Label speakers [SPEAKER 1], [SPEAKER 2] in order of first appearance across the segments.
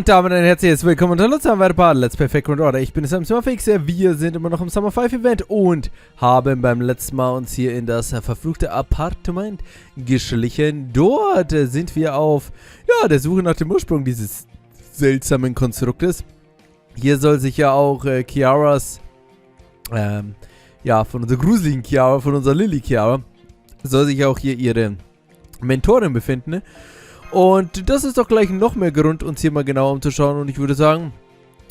[SPEAKER 1] Und damit ein herzliches Willkommen und hallo zu einem weiteren Let's Play Fake Order. Ich bin Sam Smurfix, wir sind immer noch im Summer 5 Event und haben beim letzten Mal uns hier in das verfluchte Appartement geschlichen. Dort sind wir auf, der Suche nach dem Ursprung dieses seltsamen Konstruktes. Hier soll sich ja auch Chiaras, von unserer gruseligen Chiara, von unserer Lily Chiara, soll sich auch hier ihre Mentorin befinden, ne? Und das ist doch gleich noch mehr Grund, uns hier mal genauer umzuschauen. Und ich würde sagen,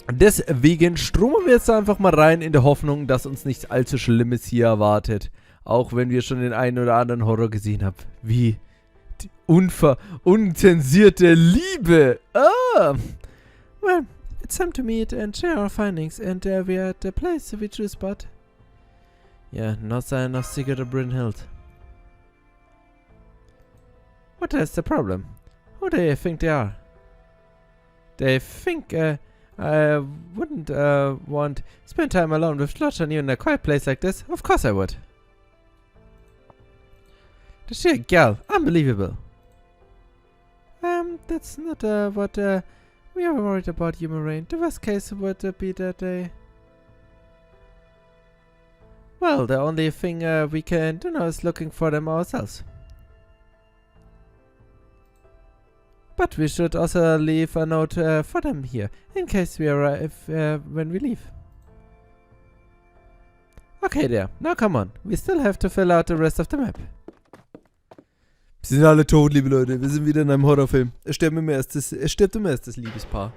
[SPEAKER 1] deswegen stromen wir jetzt einfach mal rein in der Hoffnung, dass uns nichts allzu Schlimmes hier erwartet. Auch wenn wir schon den einen oder anderen Horror gesehen haben. Wie die unzensierte Liebe. Well, it's time to meet and share our findings. And we're at the place we choose, but... Yeah, no sign of Sigurd or Brynhild. What is the problem? Who do you think they are? They think I wouldn't want to spend time alone with Lodge and you in a quiet place like this? Of course I would. The sheer gal, unbelievable. That's not what we are worried about, you, Moraine. The worst case would be that they... Well, the only thing we can do now is looking for them ourselves. But we should also leave a note for them here, in case we arrive when we leave. Okay there, now come on. We still have to fill out the rest of the map. Sie sind alle tot, liebe Leute. Wir sind wieder in einem Horrorfilm. Es stirbt immer erst das Liebespaar.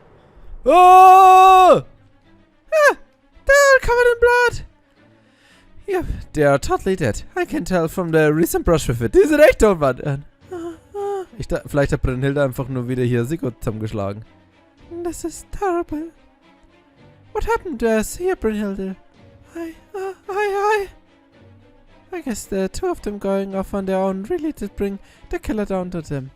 [SPEAKER 1] Oh! Ah! They're covered in blood! Yep, they are totally dead. I can tell from the recent brush with it. Die sind echt tot, Mann. Vielleicht hat Brynhild einfach nur wieder hier Sigurd zusammengeschlagen. This is terrible. What happened to us here, Brynhild? I guess the two of them going off on their own really did bring the killer down to them.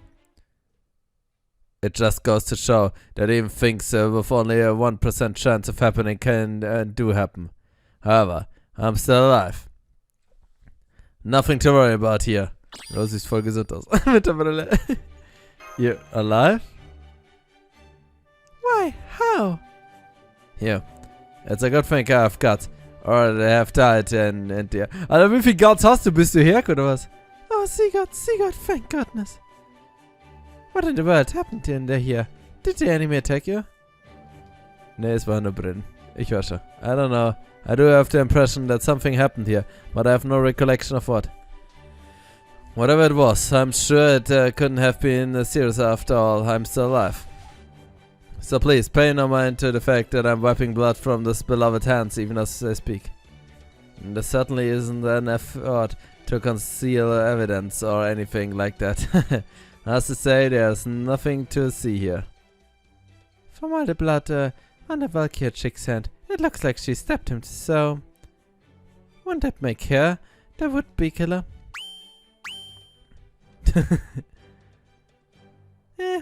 [SPEAKER 1] It just goes to show that even things with only a 1% chance of happening can do happen. However, I'm still alive. Nothing to worry about here. Du siehst voll gesund aus. Mit der Brille. You're alive? Why? How? Here. It's a good thing I have guts. Or they have died and dear. Alter, wie viel Guts hast du? Bist du Herk oder was? Oh, Sigurd, thank goodness. What in the world happened in there here? Did the enemy attack you? Nee, es war nur Bryn. Ich war schon. I don't know. I do have the impression that something happened here, but I have no recollection of what. Whatever it was, I'm sure it couldn't have been serious after all. I'm still alive. So please, pay no mind to the fact that I'm wiping blood from this beloved hands even as I speak. And there certainly isn't an effort to conceal evidence or anything like that. As to say, there's nothing to see here. From all the blood on the Valkyrie chick's hand, it looks like she stabbed him, so... Wouldn't that make her the would-be killer?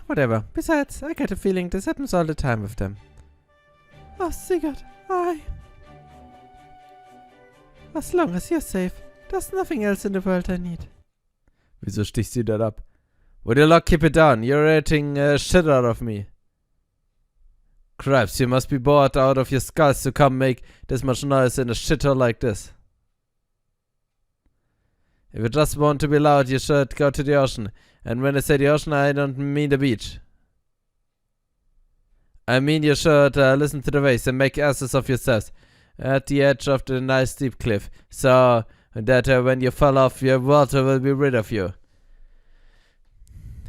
[SPEAKER 1] Whatever. Besides, I get a feeling this happens all the time with them. Oh, Sigurd, as long as you're safe, there's nothing else in the world I need. Wieso stichst du das ab? Would you lot keep it down? You're irritating shit out of me. Cripes, you must be bored out of your skulls to come make this much noise in a shithole like this. If you just want to be loud, you should go to the ocean. And when I say the ocean, I don't mean the beach. I mean you should listen to the waves and make asses of yourselves at the edge of the nice steep cliff, so that when you fall off, your water will be rid of you.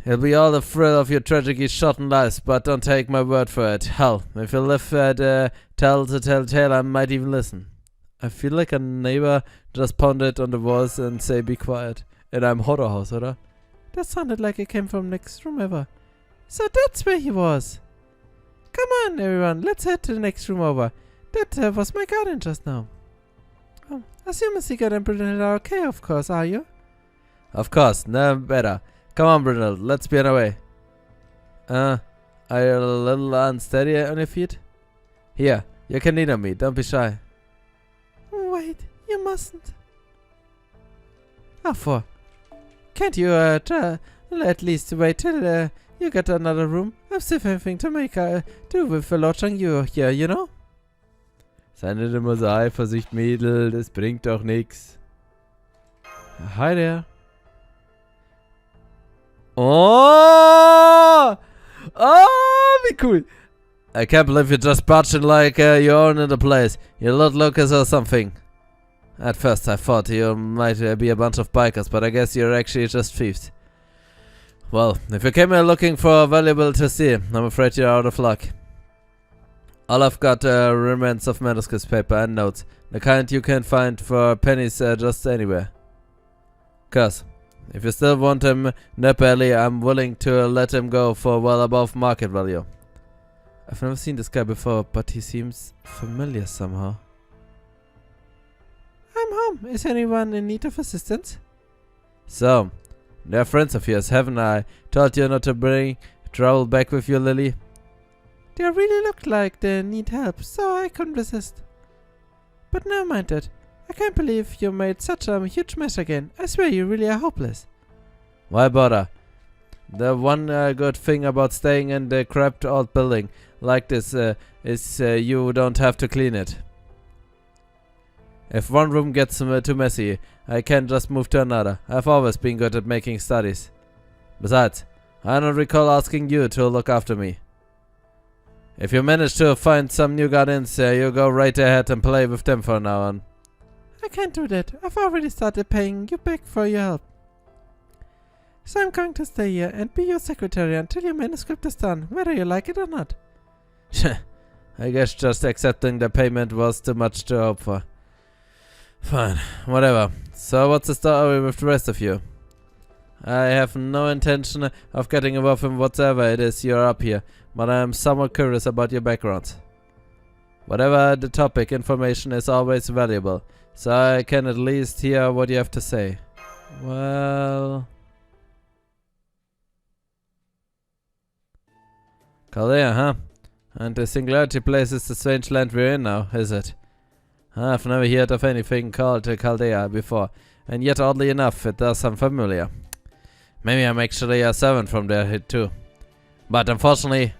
[SPEAKER 1] It'll be all the thrill of your tragically shortened lives, but don't take my word for it. Hell, if you live to tell the tale, I might even listen. I feel like a neighbor just pounded on the walls and say be quiet. In einem Horrorhaus, oder? That sounded like it came from next room ever. So that's where he was. Come on, everyone, let's head to the next room over. That was my garden just now. Oh, assume Sigurd and Brynhild are okay, of course, are you? Of course, no better. Come on, Brynhild, let's be on our way. Are you a little unsteady on your feet? Here, you can lean on me, don't be shy. Wait, you mustn't. Can't you at least wait till you get another room? I've still anything to make do with the lodging you here, you know? Sei nicht immer so Eifersucht, Mädel, das bringt doch nix. Hi there. Oh! Oh, wie cool. I can't believe you're just barging like you own in the place. You look as or something. At first I thought you might be a bunch of bikers, but I guess you're actually just thieves. Well, if you came here looking for valuable to see, I'm afraid you're out of luck. All I've got are remnants of manuscript paper and notes, the kind you can find for pennies just anywhere. Cuz, if you still want him badly, I'm willing to let him go for well above market value. I've never seen this guy before, but he seems familiar somehow. I'm home. Is anyone in need of assistance? So, they're friends of yours, haven't I? Told you not to bring trouble back with you, Lily. They really look like they need help, so I couldn't resist. But never mind that. I can't believe you made such a huge mess again. I swear you really are hopeless. Why bother? The one good thing about staying in the cramped old building like this is you don't have to clean it. If one room gets too messy, I can just move to another. I've always been good at making studies. Besides, I don't recall asking you to look after me. If you manage to find some new guardians, you go right ahead and play with them from now on. I can't do that. I've already started paying you back for your help. So I'm going to stay here and be your secretary until your manuscript is done, whether you like it or not. I guess just accepting the payment was too much to hope for. Fine, whatever. So what's the story with the rest of you? I have no intention of getting involved in whatever it is you're up here, but I am somewhat curious about your background. Whatever the topic, information is always valuable, so I can at least hear what you have to say. Well... Chaldea, huh? And the Singularity place is the strange land we're in now, is it? I've never heard of anything called Chaldea before, and yet oddly enough it does sound familiar. Maybe I'm actually a servant from there too. But unfortunately,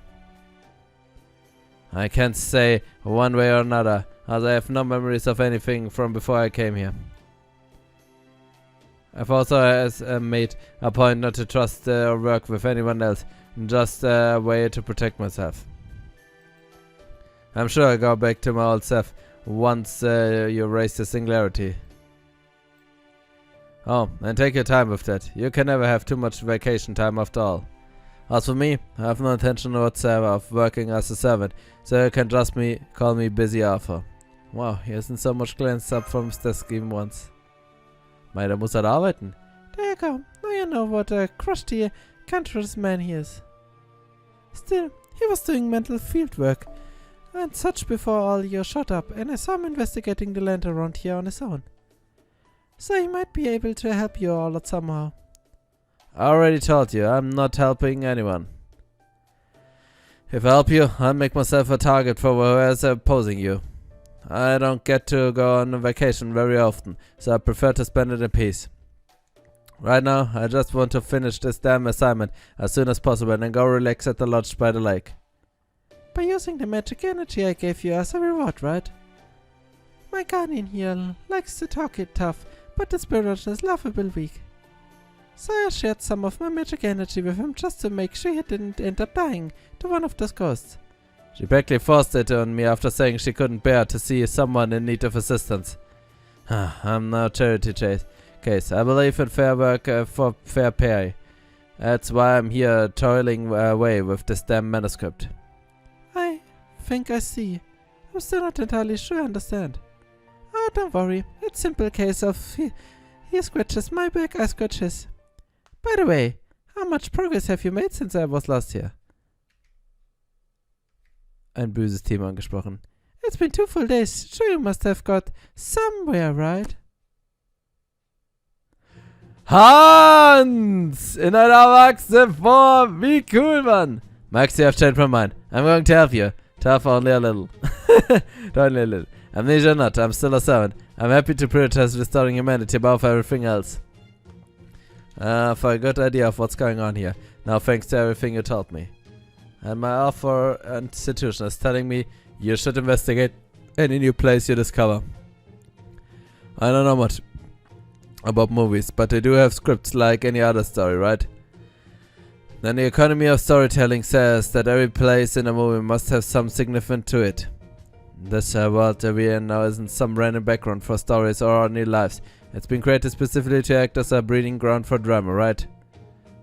[SPEAKER 1] I can't say one way or another, as I have no memories of anything from before I came here. I've also made a point not to trust or work with anyone else, just a way to protect myself. I'm sure I'll go back to my old self once you raise the Singularity. Oh, and take your time with that. You can never have too much vacation time after all. As for me, I have no intention whatsoever of working as a servant, so you can just call me Busy Arthur. Wow, he hasn't so much glanced up from his desk even once. Meiner muss halt arbeiten. There you go. Now you know what a crusty, cancerous man he is. Still, he was doing mental field work and such before all you shot up, and I saw him investigating the land around here on his own. So he might be able to help you all out somehow. I already told you, I'm not helping anyone. If I help you, I'll make myself a target for whoever's opposing you. I don't get to go on a vacation very often, so I prefer to spend it in peace. Right now, I just want to finish this damn assignment as soon as possible and then go relax at the lodge by the lake. By using the magic energy I gave you as a reward, right? My guardian here likes to talk it tough, but the spirit is laughable weak. So I shared some of my magic energy with him just to make sure he didn't end up dying to one of those ghosts. She practically forced it on me after saying she couldn't bear to see someone in need of assistance. I'm no charity case. I believe in fair work for fair pay. That's why I'm here toiling away with this damn manuscript. I think I see. I'm still not entirely sure I understand. Oh, don't worry. It's a simple case of he scratches my back, I scratch his. By the way, how much progress have you made since I was last here? Ein böses Thema angesprochen. It's been 2 full days. Sure you must have got somewhere, right? Hans! In einer erwachsenen Form! Wie cool, Mann! Max, you have changed my mind. I'm going to help you. Tough only a little. Only a little. Amnesia or not, I'm still a servant. I'm happy to prioritize restoring humanity above everything else. For a good idea of what's going on here. Now thanks to everything you told me. and my offer institution is telling me you should investigate any new place you discover. I don't know much about movies, but they do have scripts like any other story, right? Then the economy of storytelling says that every place in a movie must have some significance to it. This world that we're in now isn't some random background for stories or ordinary lives. It's been created specifically to act as a breeding ground for drama, right?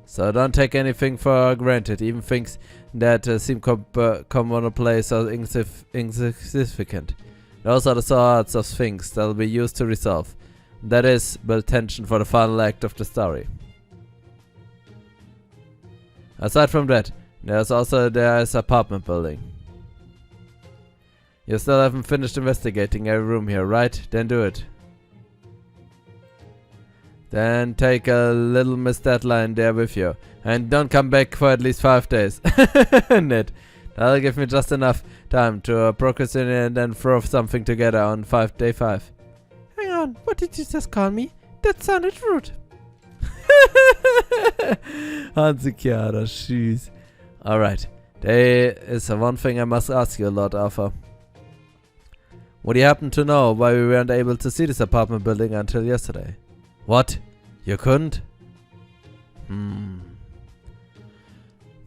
[SPEAKER 1] So don't take anything for granted, even things that seem commonplace or insignificant. Those are the sorts of things that will be used to resolve. That is, build tension for the final act of the story. Aside from that, there's apartment building. You still haven't finished investigating every room here, right? Then do it. Then take a little Miss Deadline there with you. And don't come back for at least 5 days. Ned. That'll give me just enough time to procrastinate and then throw something together on day 5. Hang on, what did you just call me? That sounded rude. Hansekiara, jeez. Alright, there is one thing I must ask you, Lord Arthur. Would you happen to know why we weren't able to see this apartment building until yesterday? What? You couldn't?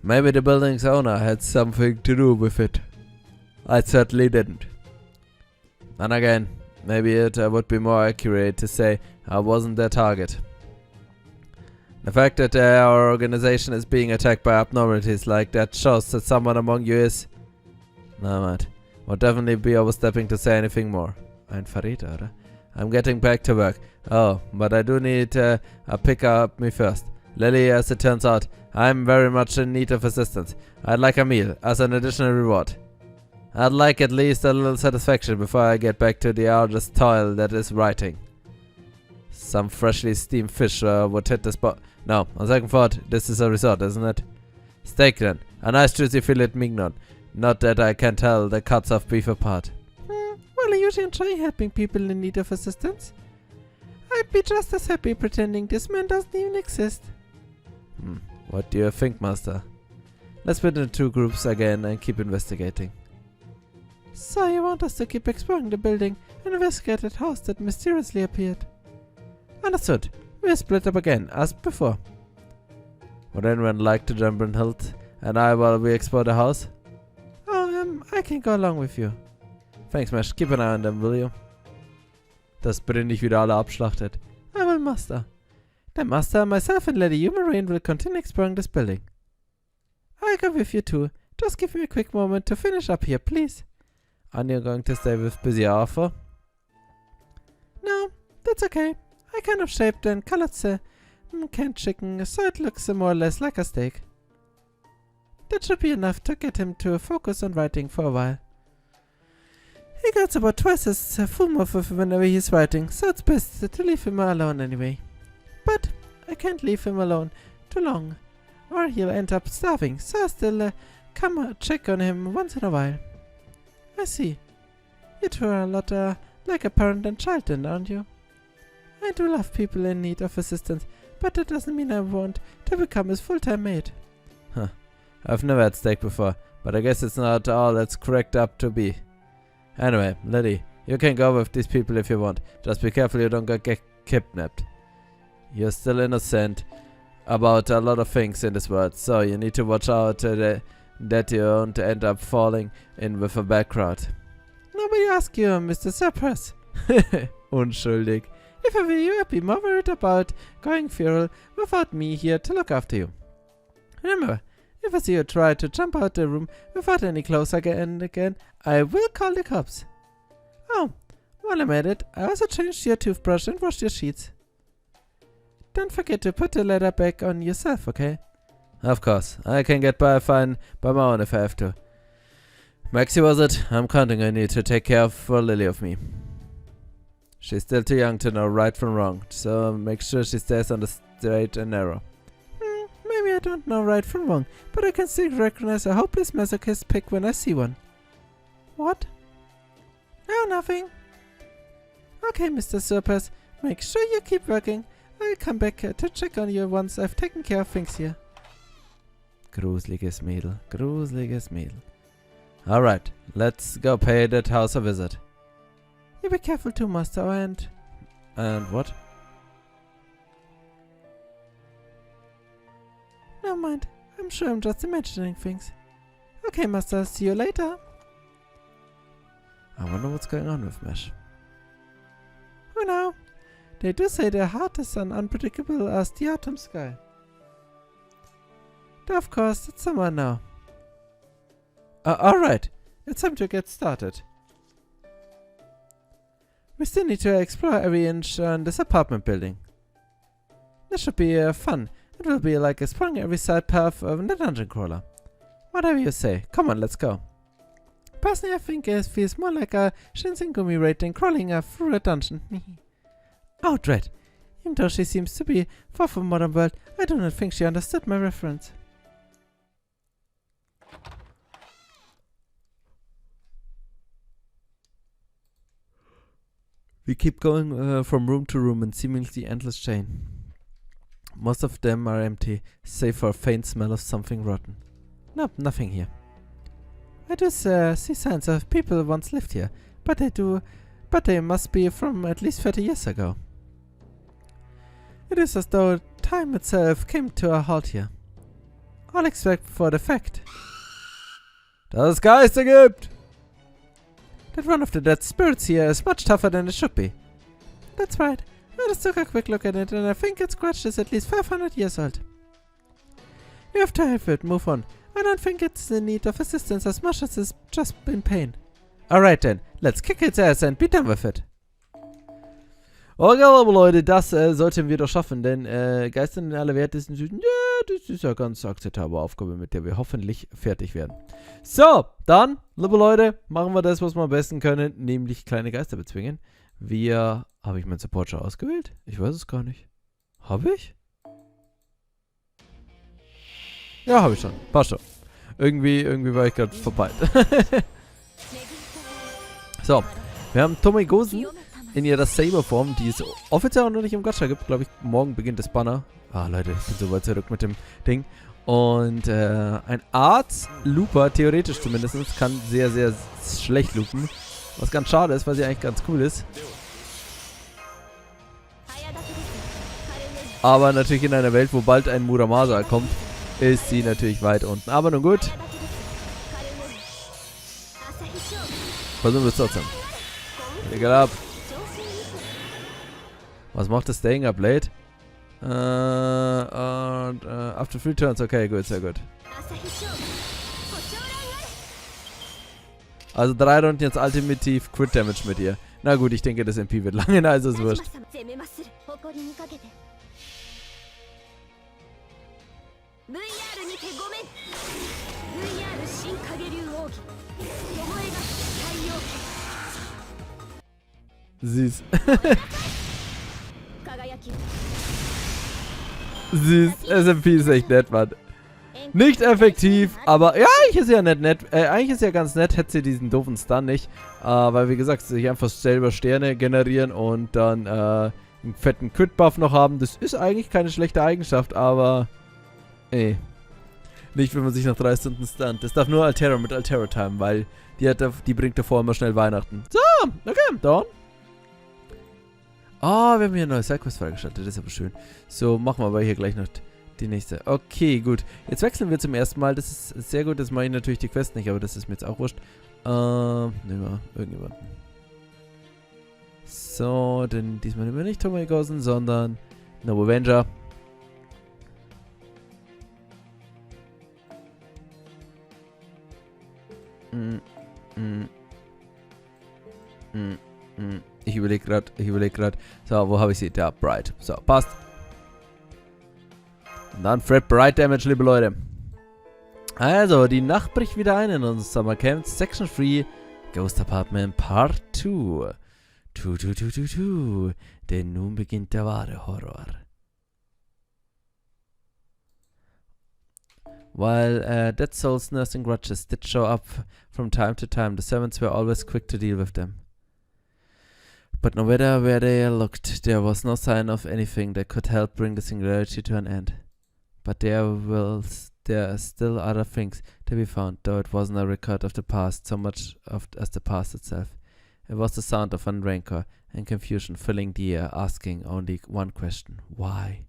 [SPEAKER 1] Maybe the building's owner had something to do with it. I certainly didn't. And again, maybe it would be more accurate to say I wasn't their target. The fact that our organization is being attacked by abnormalities like that shows that someone among you is... No, mate. Would definitely be overstepping to say anything more. Ein Verräter, oder? I'm getting back to work. Oh, but I do need a pick-up me first. Lily, as it turns out, I'm very much in need of assistance. I'd like a meal, as an additional reward. I'd like at least a little satisfaction before I get back to the arduous toil that is writing. Some freshly steamed fish would hit the spot. No, on second thought, this is a resort, isn't it? Steak then. A nice juicy filet mignon. Not that I can tell the cuts of beef apart. Well, I usually enjoy helping people in need of assistance. I'd be just as happy pretending this man doesn't even exist. What do you think, Master? Let's split into 2 groups again and keep investigating. So you want us to keep exploring the building and investigate that house that mysteriously appeared? Understood. We'll split up again, as before. Would anyone like to jump in Hilt and I while we explore the house? I can go along with you. Thanks, Mesh. Keep an eye on them, will you? Dass Bryn nicht wieder alle abschlachtet. I will, Master. The Master, myself and Lady Eumarine will continue exploring this building. I'll go with you too. Just give me a quick moment to finish up here, please. Aren't you going to stay with busy Arthur? No, that's okay. I kind of shaped and colored the canned chicken so it looks more or less like a steak. That should be enough to get him to focus on writing for a while. He gets about twice as full mouth whenever he's writing, so it's best to leave him alone anyway. But I can't leave him alone too long, or he'll end up starving, so I still come check on him once in a while. I see. You two are a lot like a parent and child then, aren't you? I do love people in need of assistance, but that doesn't mean I want to become his full-time mate. Huh. I've never had steak before, but I guess it's not all it's cracked up to be. Anyway, Lily, you can go with these people if you want. Just be careful you don't get kidnapped. You're still innocent about a lot of things in this world, so you need to watch out that you don't end up falling in with a bad crowd. Nobody asked you, Mr. Surprise. Unschuldig. If I were you, I'd be more worried about going feral without me here to look after you. Remember, if I see you try to jump out the room without any clothes again, I will call the cops. Oh, while I'm at it, I also changed your toothbrush and washed your sheets. Don't forget to put the leather back on yourself, okay? Of course, I can get by fine by my own if I have to. Maxie, was it? I'm counting on you to take care for Lily of me. She's still too young to know right from wrong, so make sure she stays on the straight and narrow. Maybe I don't know right from wrong, but I can still recognize a hopeless masochist pick when I see one. What? No, nothing. Okay, Mr. Surpass, make sure you keep working. I'll come back to check on you once I've taken care of things here. Gruseliges Mädel. Gruseliges Mädel. Alright, let's go pay that house a visit. You be careful too, Master, and what? Never mind. I'm sure I'm just imagining things. Okay, Master, see you later. I wonder what's going on with Mesh. Who knows? They do say their heart is as unpredictable as the autumn sky. Though of course, it's summer now. Alright, it's time to get started. We still need to explore every inch on this apartment building. This should be fun. It will be like exploring every side path of the dungeon crawler. Whatever you say. Come on, let's go. Personally, I think it feels more like a Shinsengumi raid than crawling through a dungeon. Oh, dread. Even though she seems to be far from modern world, I do not think she understood my reference. We keep going from room to room in seemingly endless chain. Most of them are empty, save for a faint smell of something rotten. Nope, nothing here. I do see signs of people once lived here, but they must be from at least 30 years ago. It is as though time itself came to a halt here. All except for the fact dass es Geister gibt! That one of the dead spirits here is much tougher than it should be. That's right. I just took a quick look at it and I think its scratch is at least 500 years old. You have to help it move on. I don't think it's in need of assistance as much as it's just in pain. Alright then, let's kick its ass and be done with it. Okay, aber Leute, das sollten wir doch schaffen, denn Geister in aller Welt ist ja, das ist ja ganz akzeptable Aufgabe, mit der wir hoffentlich fertig werden. So, dann, liebe Leute, machen wir das, was wir am besten können, nämlich kleine Geister bezwingen. Habe ich meinen Support schon ausgewählt? Ich weiß es gar nicht. Habe ich? Ja, habe ich schon. Passt schon. Irgendwie war ich gerade vorbei. So, wir haben Tomigosen in ihrer Saber-Form, die es offiziell auch noch nicht im Gacha gibt. Glaube ich, morgen beginnt das Banner. Ah, Leute, ich bin so weit zurück mit dem Ding. Und ein Arts-Looper, theoretisch zumindest, kann sehr, sehr schlecht loopen. Was ganz schade ist, weil sie eigentlich ganz cool ist. Aber natürlich in einer Welt, wo bald ein Muramasa kommt, ist sie natürlich weit unten. Aber nun gut. Versuchen wir es trotzdem. Egal ab. Was macht das Stinger Blade? After 3 turns, okay, gut, sehr gut. Also 3 Runden jetzt ultimativ Crit Damage mit ihr. Na gut, ich denke, das MP wird lange, also ist wurscht. Süß. Süß. SMP ist echt nett, Mann. Nicht effektiv, aber ja, eigentlich ist ja nett. Eigentlich ist ja ganz nett, hätte sie diesen doofen Stun nicht. Weil, wie gesagt, sich einfach selber Sterne generieren und dann einen fetten Crit-Buff noch haben. Das ist eigentlich keine schlechte Eigenschaft, aber nicht, wenn man sich nach 3 Stunden stunt. Das darf nur Altera mit Altera Time, weil die bringt davor immer schnell Weihnachten. So, okay, dann. Oh, wir haben hier eine neue Sidequest freigeschaltet, das ist aber schön. So, machen wir aber hier gleich noch die nächste. Okay, gut. Jetzt wechseln wir zum ersten Mal. Das ist sehr gut, das mache ich natürlich die Quest nicht, aber das ist mir jetzt auch wurscht. Nehmen wir irgendjemanden. So, denn diesmal nehmen wir nicht Tomigosen, sondern No Avenger. Ich überlege gerade. So, wo habe ich sie? Da, Bright. So, passt. Und dann Fred Bright Damage, liebe Leute. Also, die Nacht bricht wieder ein in uns Summer Camp. Section 3, Ghost Apartment Part 2. Denn nun beginnt der wahre Horror. While Dead Souls nursing grudges did show up from time to time, the servants were always quick to deal with them. But no matter where they looked, there was no sign of anything that could help bring the singularity to an end. But there will there are still other things to be found, though it wasn't a record of the past so much as the past itself. It was the sound of rancor and confusion filling the air, asking only one question: why?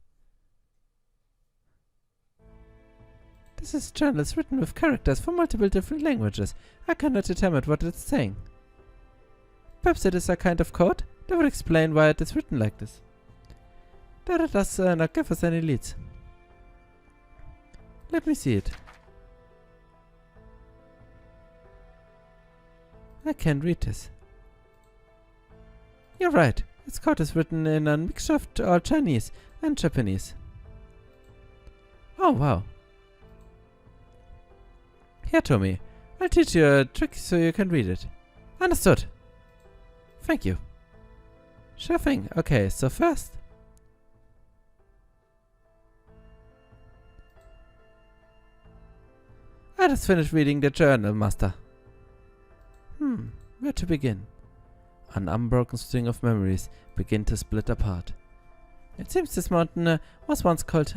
[SPEAKER 1] This is journals written with characters from multiple different languages. I cannot determine what it's saying. Perhaps it is a kind of code that would explain why it is written like this. That does not give us any leads. Let me see it. I can't read this. You're right. Its code is written in a mixture of all Chinese and Japanese. Oh, wow. Here, Tommy. I'll teach you a trick so you can read it. Understood. Thank you. Sure thing. Okay, so first... I just finished reading the journal, Master. Where to begin? An unbroken string of memories begin to split apart. It seems this mountain was once called...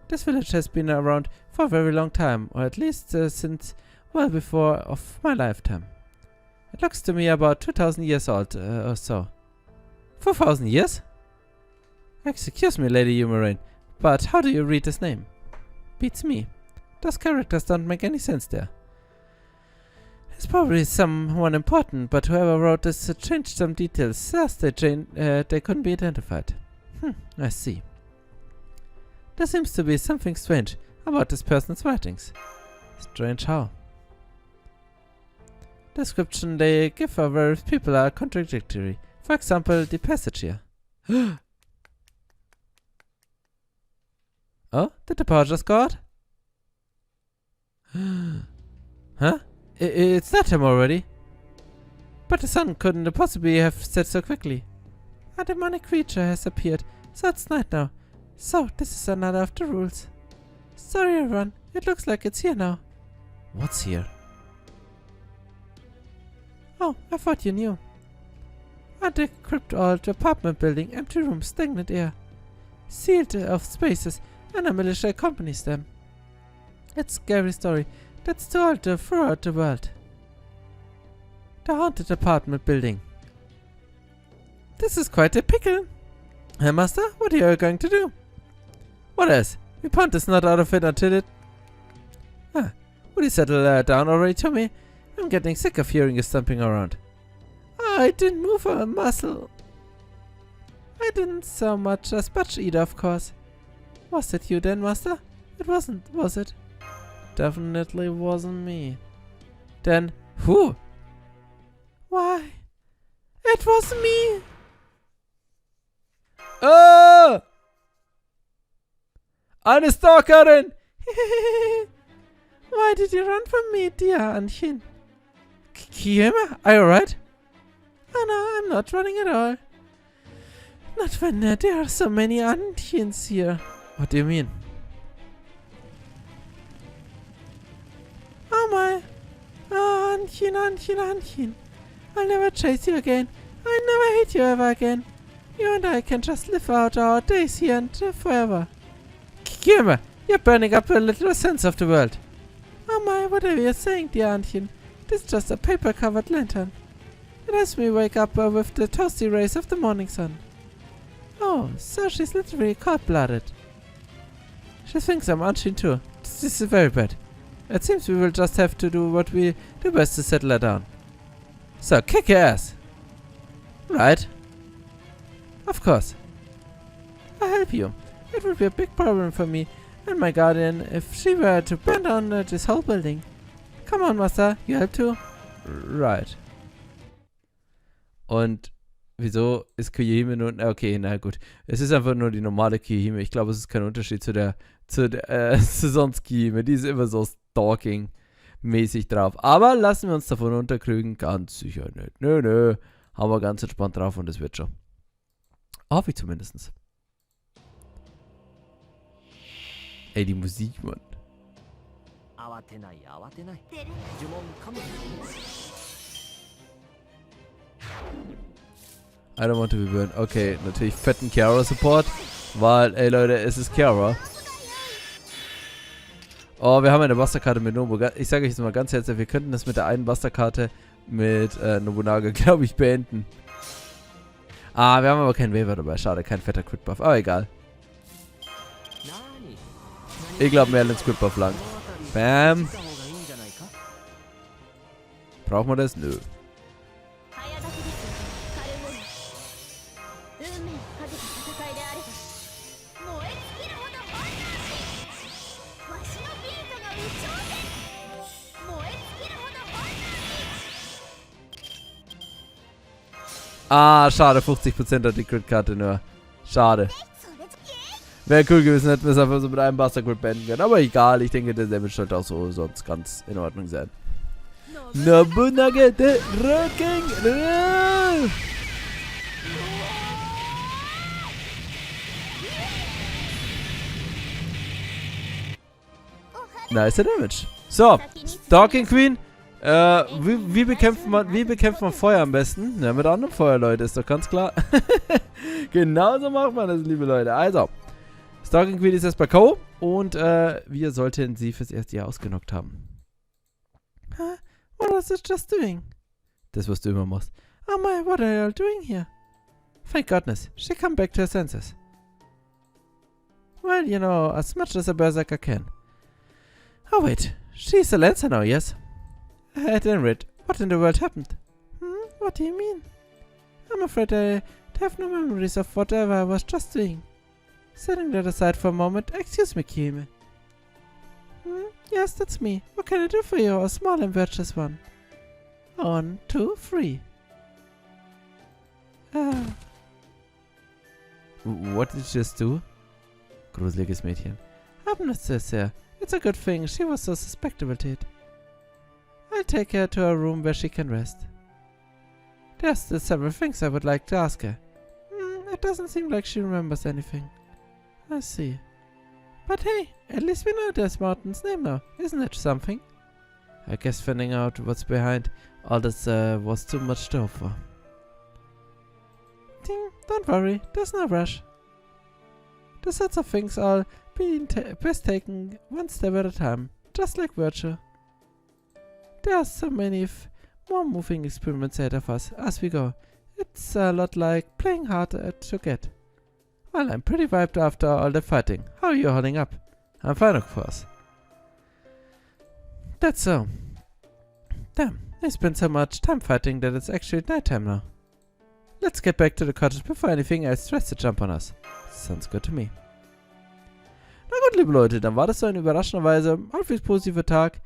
[SPEAKER 1] This village has been around for a very long time, or at least since well before of my lifetime. It looks to me about 2,000 years old or so. 4,000 years? Excuse me, Lady Umarain, but how do you read this name? Beats me. Those characters don't make any sense there. It's probably someone important, but whoever wrote this changed some details as they couldn't be identified. I see. There seems to be something strange about this person's writings. Strange how? Description they give for various people are contradictory. For example, the passage here. Oh, did the power just go out? Huh? It's that time already. But the sun couldn't possibly have set so quickly. A demonic creature has appeared, so it's night now. So, this is another of the rules. Sorry everyone, it looks like it's here now. What's here? Oh, I thought you knew. A decrepit old apartment building, empty rooms, stagnant air. Sealed off spaces, and a militia accompanies them. It's a scary story that's told throughout the world. The haunted apartment building. This is quite a pickle. Hey, Master, what are you going to do? What else? We punt is not out of it until it... Will you settle down already, Tommy? I'm getting sick of hearing you stomping around. I didn't move a muscle. I didn't so much as budge either, of course. Was it you then, Master? It wasn't, was it? Definitely wasn't me. Then, who? Why? It was me! Oh! Eine Stalkerin! Why did you run from me, dear Anchen? Kiyama, are you alright? Oh no, I'm not running at all. Not when there are so many Anchens here. What do you mean? Oh my. Oh, Anchen. I'll never chase you again. I'll never hate you ever again. You and I can just live out our days here and forever. Kiyama, you're burning up a little sense of the world. Oh my, whatever you're saying, dear Antchen. This is just a paper-covered lantern. It helps me wake up with the toasty rays of the morning sun. Oh, so she's literally cold-blooded. She thinks I'm Antchen too. This is very bad. It seems we will just have to do what we do best to settle her down. So, kick her ass. Right. Of course. I'll help you. It would be a big problem for me and my guardian if she were to burn down this whole building. Come on, Master. You help too? Right. Und wieso ist Kiyohime nun... Okay, na gut. Es ist einfach nur die normale Kiyohime. Ich glaube, es ist kein Unterschied zu sonst Kiyohime. Die ist immer so Stalking-mäßig drauf. Aber lassen wir uns davon unterkriegen? Ganz sicher nicht. Nö. Haben wir ganz entspannt drauf und das wird schon. Hoffe ich zumindest. Ey, die Musik, Mann. I don't want to be burned. Okay, natürlich fetten Chiara-Support, weil, ey Leute, es ist Chiara. Oh, wir haben eine Masterkarte mit Nobu. Ich sage euch jetzt mal ganz herzlich, wir könnten das mit der einen Masterkarte mit Nobunaga, glaube ich, beenden. Ah, wir haben aber keinen Waiver dabei. Schade, kein fetter Crit Buff. Aber egal. Ich glaube, Merlins Crit Buff lang. Bam. Brauchen wir das? Nö. Ah, schade, 50% hat die Crit-Karte nur. Schade. Wäre cool gewesen, hätten wir es einfach so mit einem Buster Crit beenden können. Aber egal, ich denke, der Damage sollte auch so sonst ganz in Ordnung sein. Nobunaga, the Rocking! Nice Damage. So, Stalking Queen. Wie bekämpft man Feuer am besten? Ja, mit anderem Feuer, Leute, ist doch ganz klar. Genauso macht man das, liebe Leute. Also, Stalking Queen ist jetzt bei Ko und wir sollten sie fürs erste Jahr ausgenockt haben. Huh? What was it just doing? Das, was du immer machst. Oh my, what are you all doing here? Thank goodness, she come back to her senses. Well, you know, as much as a berserker can. Oh wait, she's a lancer now, yes? At any rate, what in the world happened? What do you mean? I'm afraid I have no memories of whatever I was just doing. Setting that aside for a moment, excuse me, Kieme. Yes, that's me. What can I do for you, a small and virtuous one? 1, 2, 3. What did you just do? Gruseliges Mädchen. I'm not so sir. It's a good thing she was so susceptible to it. I'll take her to a room where she can rest. There's still several things I would like to ask her. It doesn't seem like she remembers anything. I see. But hey, at least we know this mountain's name now. Isn't that something? I guess finding out what's behind all this was too much to hope for. Ding, don't worry, there's no rush. The sorts of things are being best taken one step at a time, just like virtue. There are so many more moving experiments ahead of us as we go. It's a lot like playing hard to get. Well, I'm pretty wiped after all the fighting. How are you holding up? I'm fine, of course. That's so. Damn, I spent so much time fighting that it's actually nighttime now. Let's get back to the cottage before anything else tries to jump on us. Sounds good to me. Na gut, liebe Leute, dann war das so ein überraschenderweise halbwegs positiver Tag.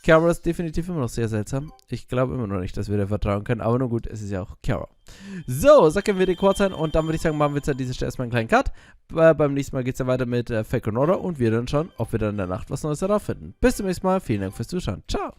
[SPEAKER 1] Chiara ist definitiv immer noch sehr seltsam. Ich glaube immer noch nicht, dass wir der vertrauen können. Aber nur gut, es ist ja auch Chiara. So, sagen wir die kurz ein. Und dann würde ich sagen, machen wir jetzt an dieser Stelle erstmal einen kleinen Cut. Beim nächsten Mal geht es ja weiter mit Fake und Order. Und wir dann schauen, ob wir dann in der Nacht was Neues darauf finden. Bis zum nächsten Mal. Vielen Dank fürs Zuschauen. Ciao.